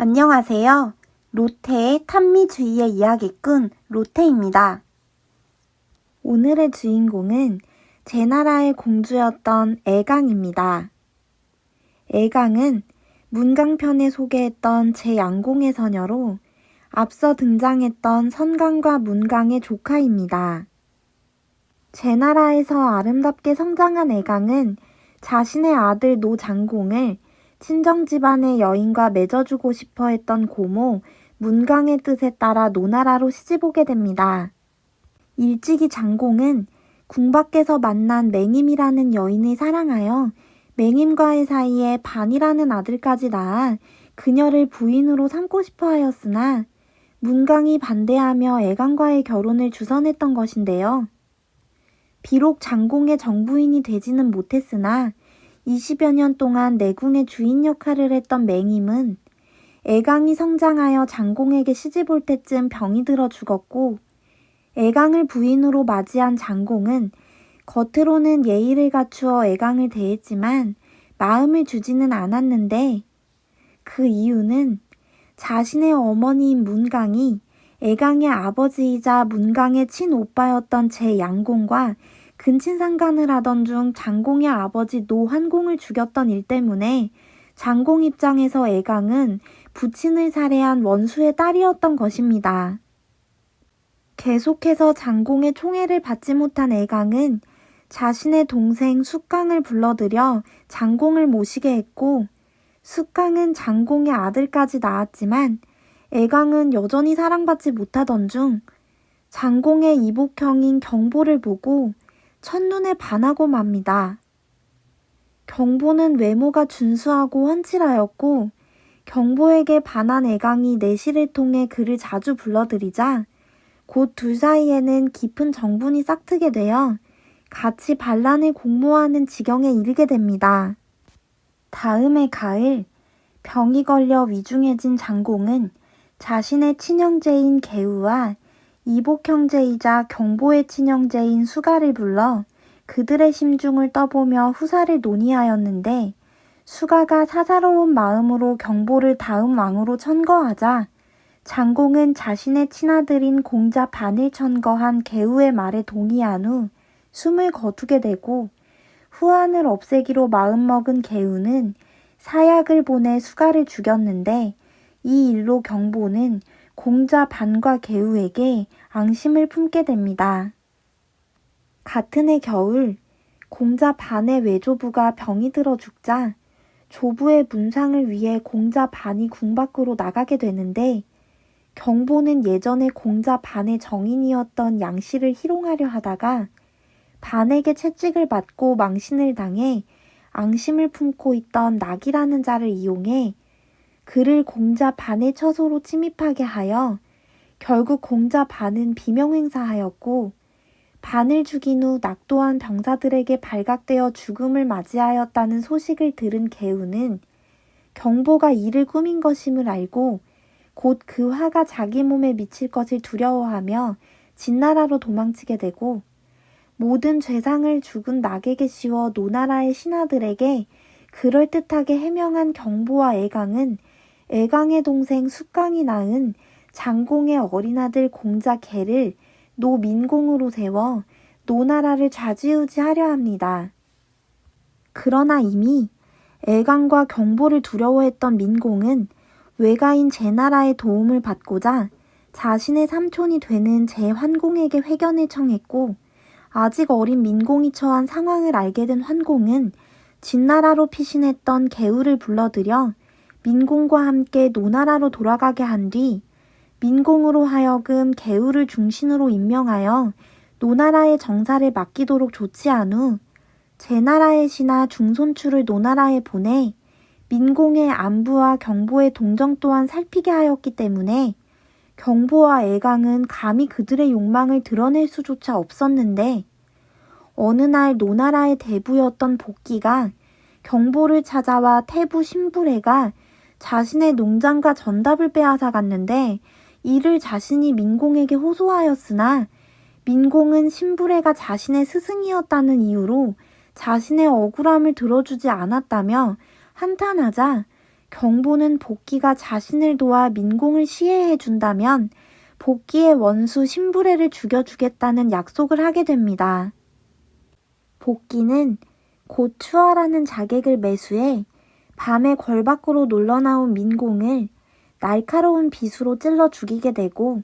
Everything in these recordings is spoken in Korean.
안녕하세요. 로테의 탐미주의의 이야기꾼 로테입니다. 오늘의 주인공은 제나라의 공주였던 애강입니다. 애강은 문강편에 소개했던 제양공의 서녀로 앞서 등장했던 선강과 문강의 조카입니다. 제나라에서 아름답게 성장한 애강은 자신의 아들 노장공을 친정집안의 여인과 맺어주고 싶어 했던 고모 문강의 뜻에 따라 노나라로 시집오게 됩니다. 일찍이 장공은 궁 밖에서 만난 맹임이라는 여인을 사랑하여 맹임과의 사이에 반이라는 아들까지 낳아 그녀를 부인으로 삼고 싶어 하였으나 문강이 반대하며 애강과의 결혼을 주선했던 것인데요. 비록 장공의 정부인이 되지는 못했으나 20여 년 동안 내궁의 주인 역할을 했던 맹임은 애강이 성장하여 장공에게 시집올 때쯤 병이 들어 죽었고, 애강을 부인으로 맞이한 장공은 겉으로는 예의를 갖추어 애강을 대했지만 마음을 주지는 않았는데, 그 이유는 자신의 어머니인 문강이 애강의 아버지이자 문강의 친오빠였던 제양공과 근친상간을 하던 중 장공의 아버지 노환공을 죽였던 일 때문에 장공 입장에서 애강은 부친을 살해한 원수의 딸이었던 것입니다. 계속해서 장공의 총애를 받지 못한 애강은 자신의 동생 숙강을 불러들여 장공을 모시게 했고, 숙강은 장공의 아들까지 낳았지만 애강은 여전히 사랑받지 못하던 중 장공의 이복형인 경보를 보고 첫눈에 반하고 맙니다. 경보는 외모가 준수하고 훤칠하였고 경보에게 반한 애강이 내시를 통해 그를 자주 불러들이자 곧 둘 사이에는 깊은 정분이 싹트게 되어 같이 반란을 공모하는 지경에 이르게 됩니다. 다음해 가을, 병이 걸려 위중해진 장공은 자신의 친형제인 계우와 이복 형제이자 경보의 친형제인 수가를 불러 그들의 심중을 떠보며 후사를 논의하였는데, 수가가 사사로운 마음으로 경보를 다음 왕으로 천거하자 장공은 자신의 친아들인 공자 반을 천거한 계우의 말에 동의한 후 숨을 거두게 되고, 후한을 없애기로 마음먹은 계우는 사약을 보내 수가를 죽였는데, 이 일로 경보는 공자 반과 계우에게 앙심을 품게 됩니다. 같은 해 겨울, 공자 반의 외조부가 병이 들어 죽자 조부의 문상을 위해 공자 반이 궁 밖으로 나가게 되는데, 경보는 예전에 공자 반의 정인이었던 양씨를 희롱하려 하다가 반에게 채찍을 맞고 망신을 당해 앙심을 품고 있던 낙이라는 자를 이용해 그를 공자 반의 처소로 침입하게 하여 결국 공자 반은 비명행사하였고, 반을 죽인 후 낙 또한 병사들에게 발각되어 죽음을 맞이하였다는 소식을 들은 계우는 경보가 이를 꾸민 것임을 알고 곧 그 화가 자기 몸에 미칠 것을 두려워하며 진나라로 도망치게 되고, 모든 죄상을 죽은 낙에게 씌워 노나라의 신하들에게 그럴듯하게 해명한 경보와 애강은 애강의 동생 숙강이 낳은 장공의 어린아들 공자 개를 노민공으로 세워 노나라를 좌지우지하려 합니다. 그러나 이미 애강과 경보를 두려워했던 민공은 외가인 제나라의 도움을 받고자 자신의 삼촌이 되는 제환공에게 회견을 청했고, 아직 어린 민공이 처한 상황을 알게 된 환공은 진나라로 피신했던 계우를 불러들여 민공과 함께 노나라로 돌아가게 한 뒤 민공으로 하여금 계우를 중신으로 임명하여 노나라의 정사를 맡기도록 조치한 후 제나라의 신하 중손추를 노나라에 보내 민공의 안부와 경보의 동정 또한 살피게 하였기 때문에 경보와 애강은 감히 그들의 욕망을 드러낼 수조차 없었는데, 어느 날 노나라의 대부였던 복기가 경보를 찾아와 태부 신부래가 자신의 농장과 전답을 빼앗아 갔는데 이를 자신이 민공에게 호소하였으나 민공은 신부래가 자신의 스승이었다는 이유로 자신의 억울함을 들어주지 않았다며 한탄하자 경보는 복귀가 자신을 도와 민공을 시해해 준다면 복귀의 원수 신부래를 죽여주겠다는 약속을 하게 됩니다. 복귀는 곧 추하라는 자객을 매수해 밤에 궐 밖으로 놀러 나온 민공을 날카로운 빗으로 찔러 죽이게 되고,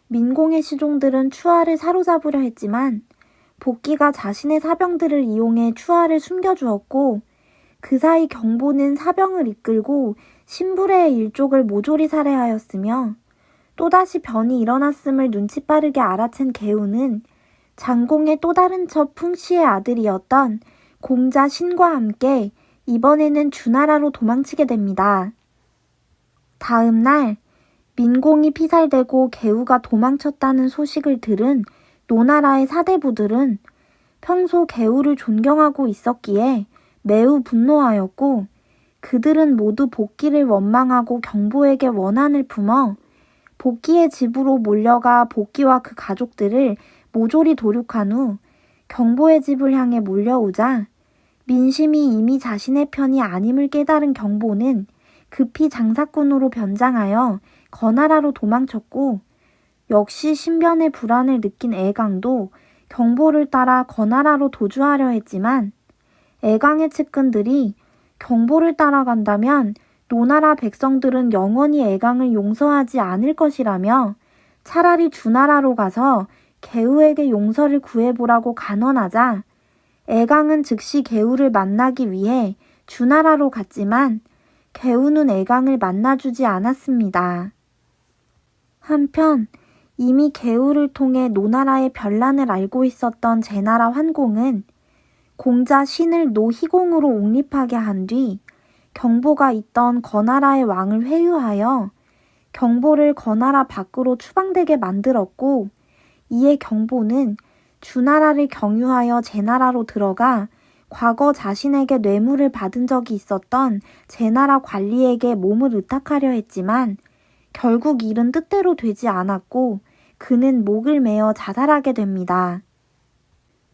민공의 시종들은 추하를 사로잡으려 했지만 복귀가 자신의 사병들을 이용해 추하를 숨겨주었고, 그 사이 경보는 사병을 이끌고 신부래의 일족을 모조리 살해하였으며, 또다시 변이 일어났음을 눈치 빠르게 알아챈 계우는 장공의 또 다른 첩 풍씨의 아들이었던 공자 신과 함께 이번에는 주나라로 도망치게 됩니다. 다음 날 민공이 피살되고 계우가 도망쳤다는 소식을 들은 노나라의 사대부들은 평소 계우를 존경하고 있었기에 매우 분노하였고, 그들은 모두 복귀를 원망하고 경보에게 원한을 품어 복귀의 집으로 몰려가 복귀와 그 가족들을 모조리 도륙한 후 경보의 집을 향해 몰려오자 민심이 이미 자신의 편이 아님을 깨달은 경보는 급히 장사꾼으로 변장하여 거나라로 도망쳤고, 역시 신변의 불안을 느낀 애강도 경보를 따라 거나라로 도주하려 했지만 애강의 측근들이 경보를 따라간다면 노나라 백성들은 영원히 애강을 용서하지 않을 것이라며 차라리 주나라로 가서 계우에게 용서를 구해보라고 간언하자 애강은 즉시 계우를 만나기 위해 주나라로 갔지만 계우는 애강을 만나주지 않았습니다. 한편 이미 계우를 통해 노나라의 변란을 알고 있었던 제나라 환공은 공자 신을 노희공으로 옹립하게 한 뒤 경보가 있던 거나라의 왕을 회유하여 경보를 거나라 밖으로 추방되게 만들었고, 이에 경보는 주나라를 경유하여 제나라로 들어가 과거 자신에게 뇌물을 받은 적이 있었던 제나라 관리에게 몸을 의탁하려 했지만 결국 일은 뜻대로 되지 않았고 그는 목을 메어 자살하게 됩니다.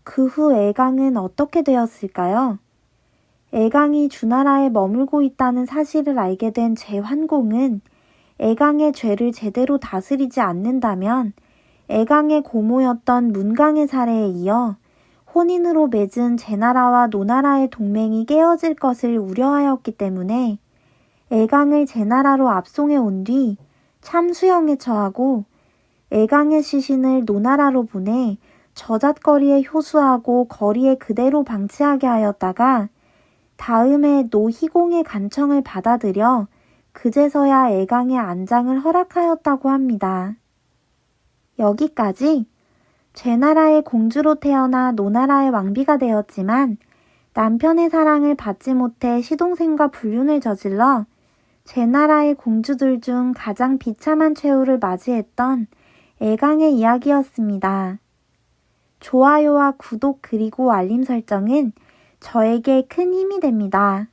그 후 애강은 어떻게 되었을까요? 애강이 주나라에 머물고 있다는 사실을 알게 된 제환공은 애강의 죄를 제대로 다스리지 않는다면 애강의 고모였던 문강의 사례에 이어 혼인으로 맺은 제나라와 노나라의 동맹이 깨어질 것을 우려하였기 때문에 애강을 제나라로 압송해 온 뒤 참수형에 처하고 애강의 시신을 노나라로 보내 저잣거리에 효수하고 거리에 그대로 방치하게 하였다가 다음에 노희공의 간청을 받아들여 그제서야 애강의 안장을 허락하였다고 합니다. 여기까지 제나라의 공주로 태어나 노나라의 왕비가 되었지만 남편의 사랑을 받지 못해 시동생과 불륜을 저질러 제나라의 공주들 중 가장 비참한 최후를 맞이했던 애강의 이야기였습니다. 좋아요와 구독 그리고 알림 설정은 저에게 큰 힘이 됩니다.